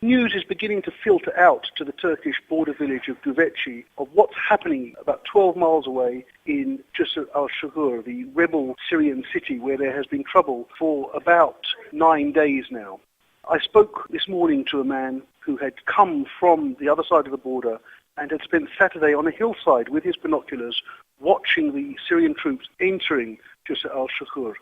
News is beginning to filter out to the Turkish border village of Guveci of what's happening about 12 miles away in Jisr Al-Shoghoor, the rebel Syrian city where there has been trouble for about 9 days now. I spoke this morning to a man who had come from the other side of the border and had spent Saturday on a hillside with his binoculars watching the Syrian troops entering Jisr Al-Shoghoor.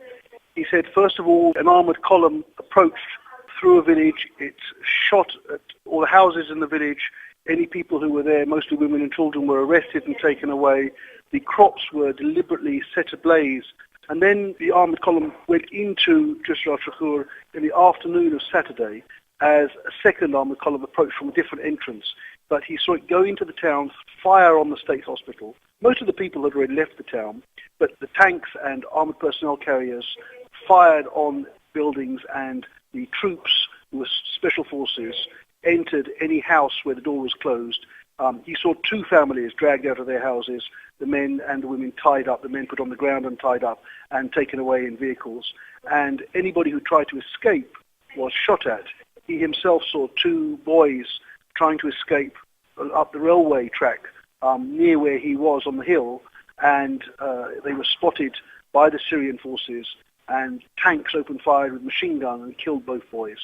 He said, first of all, an armoured column approached through a village. It shot at all the houses in the village. Any people who were there, mostly women and children, were arrested and taken away. The crops were deliberately set ablaze. And then the armoured column went into Jisr Al-Shoghoor in the afternoon of Saturday as a second armoured column approached from a different entrance. But he saw it go into the town, fire on the state hospital. Most of the people had already left the town, but the tanks and armoured personnel carriers fired on buildings, and the troops, who were special forces, entered any house where the door was closed. He saw 2 families dragged out of their houses, the men and the women tied up, the men put on the ground and tied up and taken away in vehicles. And anybody who tried to escape was shot at. He himself saw 2 boys trying to escape up the railway track near where he was on the hill, and they were spotted by the Syrian forces, and tanks opened fire with machine gun and killed both boys.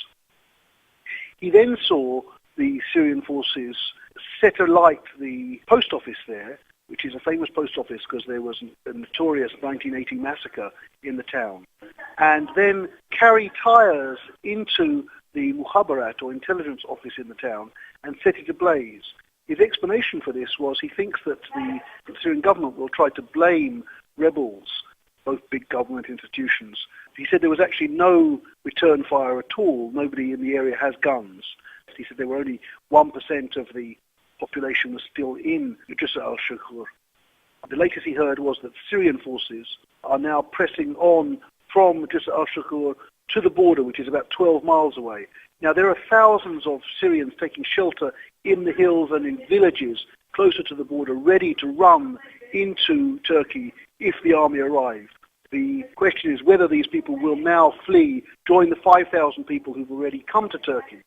He then saw the Syrian forces set alight the post office there, which is a famous post office because there was a notorious 1980 massacre in the town, and then carry tires into the Mukhabarat, or intelligence office in the town, and set it ablaze. His explanation for this was he thinks that the Syrian government will try to blame rebels, both big government institutions. He said there was actually no return fire at all. Nobody in the area has guns. He said there were only 1% of the population was still in Jisr Al-Shoghoor. The latest he heard was that Syrian forces are now pressing on from Jisr Al-Shoghoor to the border, which is about 12 miles away. Now, there are thousands of Syrians taking shelter in the hills and in villages closer to the border, ready to run into Turkey if the army arrived. The question is whether these people will now flee, join the 5,000 people who've already come to Turkey.